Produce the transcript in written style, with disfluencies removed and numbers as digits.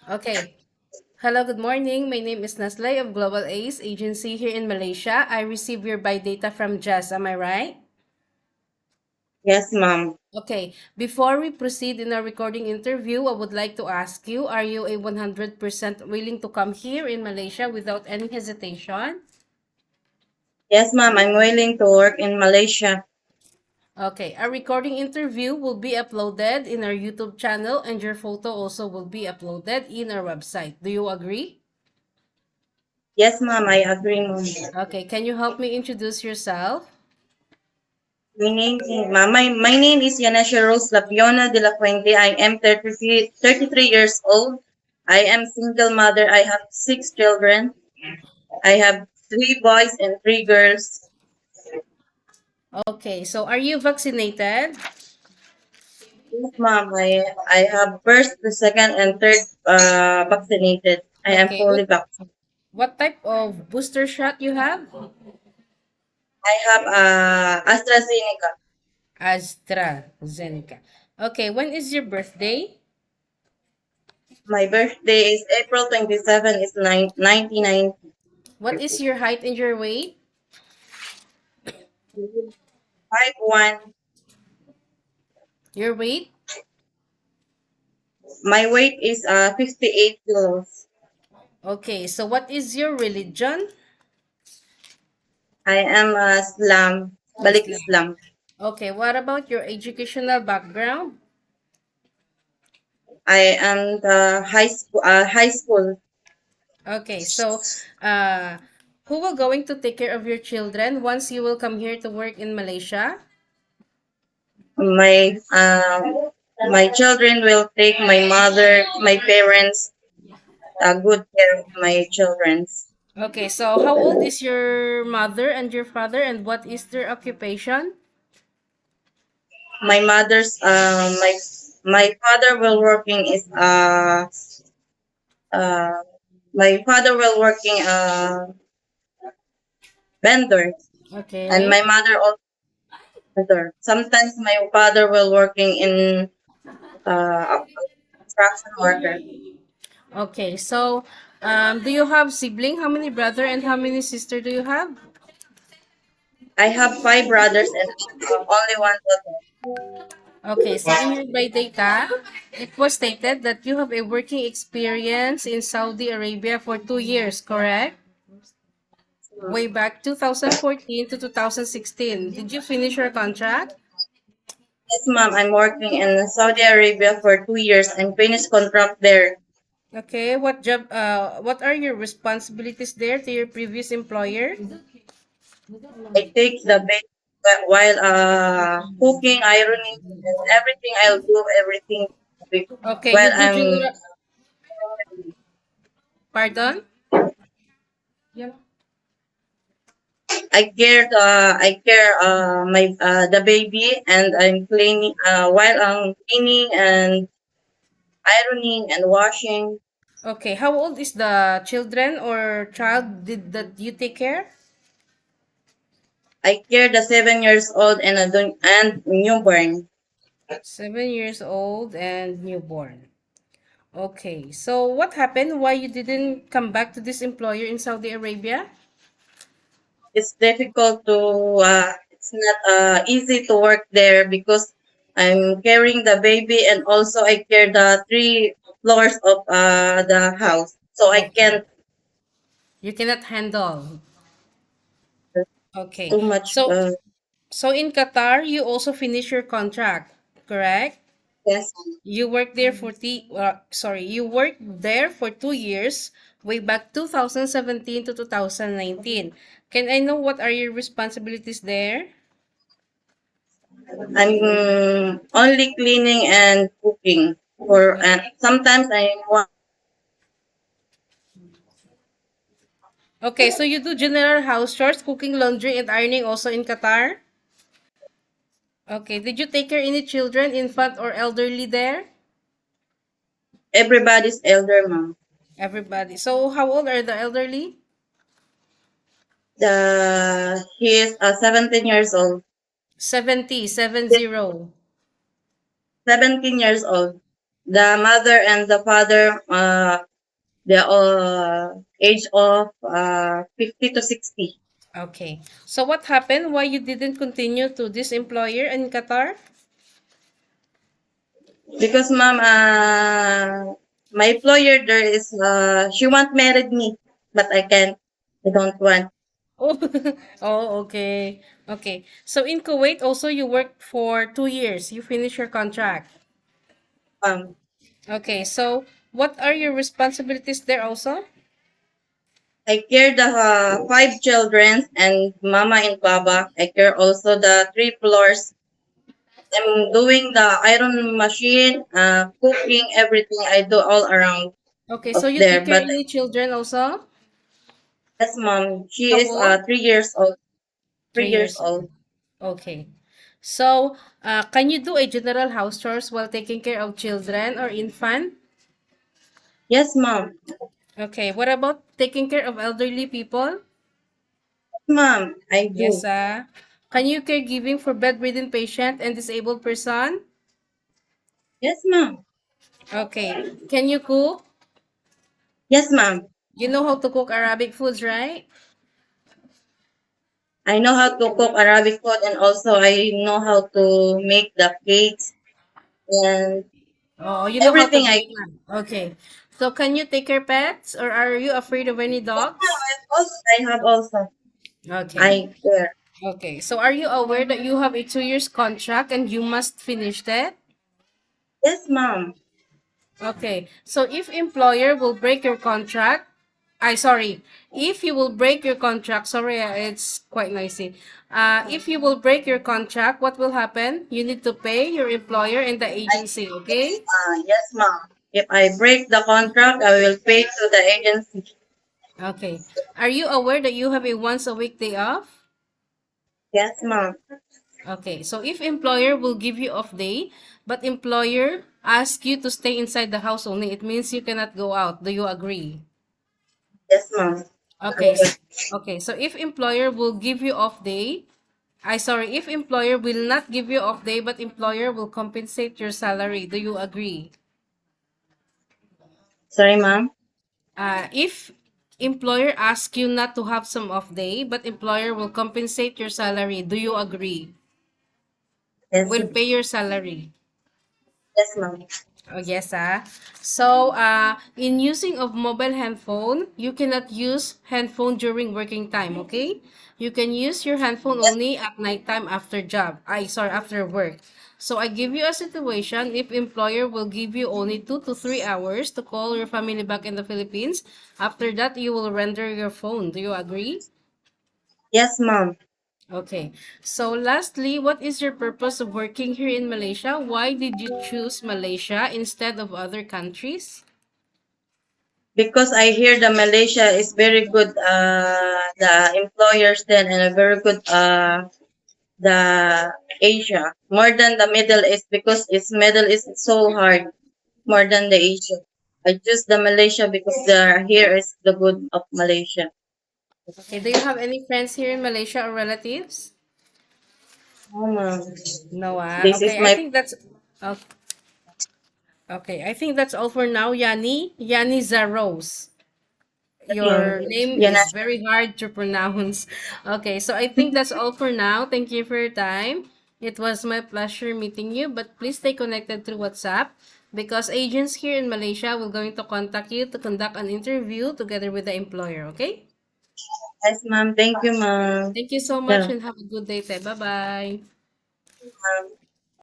Okay. Hello, good morning. My name is Naslay of Global Ace Agency here in Malaysia. I received your buy data from Jess. Am I right? Yes, ma'am. Okay. Before we proceed in our recording interview, I would like to ask you, are you a 100% willing to come here in Malaysia without any hesitation? Yes, ma'am. I'm willing to work in Malaysia. Okay. Our recording interview will be uploaded in our YouTube channel and your photo also will be uploaded in our website. Do you agree? Yes, ma'am. I agree, ma'am. Okay. Can you help me introduce yourself? My name is yanizharose de la Fuente. I am 33 years old. I am single mother. I have six children. I have three boys and three girls. Okay. So are you vaccinated? Yes, ma'am. I have first, the second, and third vaccinated. I am Okay. fully vaccinated. What type of booster shot you have? I have AstraZeneca. AstraZeneca. Okay, when is your birthday? My birthday is April 27, is 99. What is your height and your weight? 5'1". Your weight? My weight is 58 kilos. Okay, so what is your religion? I am a Islam, Balik Islam. Islam. Okay, what about your educational background? I am the high school. Okay, so uh, who will going to take care of your children once you will come here to work in Malaysia? My my children will take my mother, my parents, good care of my children. Okay, so how old is your mother and your father and what is their occupation? My mother's my father will working is uh my father will working vendor, and Okay. my mother also vendor. Sometimes my father will working in a construction worker. Okay, so do you have sibling? How many brother and how many sister do you have? I have five brothers and only one daughter. Okay, so in your by data, it was stated that you have a working experience in Saudi Arabia for 2 years, correct? Way back 2014 to 2016. Did you finish your contract? Yes, ma'am. I'm working in Saudi Arabia for 2 years. I'm finished contract there. Okay, what are your responsibilities there to your previous employer? I take the bait while cooking, ironing, and everything. I'll do everything Okay, you while do general, pardon? I care my the baby, and I'm cleaning while I'm cleaning and ironing and washing. Okay, how old is the children or child did that you take care? I care the 7 years old and and newborn. 7 years old and newborn. Okay, so what happened? Why you didn't come back to this employer in Saudi Arabia? It's difficult to it's not easy to work there because I'm carrying the baby, and also I care the three floors of the house, so I Okay, can't you cannot handle. Okay, too much. so in Qatar, you also finish your contract, correct? Yes, You worked there for you worked there for 2 years, way back 2017 to 2019. Can I know what are your responsibilities there? I'm only cleaning and cooking for, and sometimes I want. Okay, so you do general house chores, cooking, laundry, and ironing also in Qatar? Okay, did you take care any children, infant, or elderly there? Everybody's elder, mom. Everybody. So how old are the elderly? He is 17 years old. 70, 70. 17 years old. The mother and the father, they're age of 50 to 60. Okay. So what happened? Why you didn't continue to this employer in Qatar? Because ma'am, my employer there is, she want married me, but I can't. I don't want. Oh, oh, okay. Okay. So in Kuwait also you worked for 2 years. You finish your contract. Um, Okay. So what are your responsibilities there also? I care the five children and mama and baba. I care also the three floors. I'm doing the iron machine, cooking, everything. I do all around Okay. So of you take there. care But any children also? yes, mom, she How is old? 3 years old. 3 3 years years old. old. Okay. So, can you do a general house chores while taking care of children or infant? Yes, mom. Okay. What about taking care of elderly people? Mom, I Yes, do. can you caregiving for bedridden patient and disabled person? Yes, mom. Okay. Can you cook? Yes, mom. You know how to cook Arabic foods, right? I know how to cook Arabic food and also I know how to make the cakes and Oh, you know how to everything. bake now. Okay. So, can you take care pets or are you afraid of any Yes, ma'am, dogs? I have also. Okay. I care. Okay. So, are you aware that you have a 2 years contract and you must finish that? Yes, mom. Okay. So if employer will break your contract, sorry, if you will break your contract, sorry, it's quite noisy. If you will break your contract, what will happen? You need to pay your employer and the I agency, okay? yes, mom. If I break the contract, I will pay to the agency. Okay. Are you aware that you have a once a week day off? Yes, mom. Okay. So if employer will give you off day, but employer ask you to stay inside the house only, it means you cannot go out. Do you agree? Yes, mom. Okay. Okay. So if employer will give you off day, if employer will not give you off day, but employer will compensate your salary, do you agree? Sorry, mom. If employer asks you not to have some off day, but employer will compensate your salary, do you agree? Yes, Will pay your salary. yes, mom. Oh, yes, ah. So, in using of mobile handphone, you cannot use handphone during working time, okay? You can use your handphone Yes, only at nighttime after job. After work. So, I give you a situation if employer will give you only 2 to 3 hours to call your family back in the Philippines. After that, you will render your phone. Do you agree? yes, mom. Okay. So, lastly, what is your purpose of working here in Malaysia? Why did you choose Malaysia instead of other countries? Because I hear the Malaysia is very good. The employers then and a very good. The Asia more than the Middle East because it's Middle East is so hard more than the Asia. I choose the Malaysia because the here is the good of Malaysia. Okay, do you have any friends here in Malaysia or relatives? Oh, No, this is okay, I my think that's oh, okay. I think that's all for now, yanizharose. Your name yan. is very hard to pronounce. Okay, so I think that's all for now. Thank you for your time. It was my pleasure meeting you, but please stay connected through WhatsApp because agents here in Malaysia will going to contact you to conduct an interview together with the employer, okay? Yes, ma'am. Thank you, ma'am. Thank you so much Yeah, and have a good day. Bye-bye. ma'am.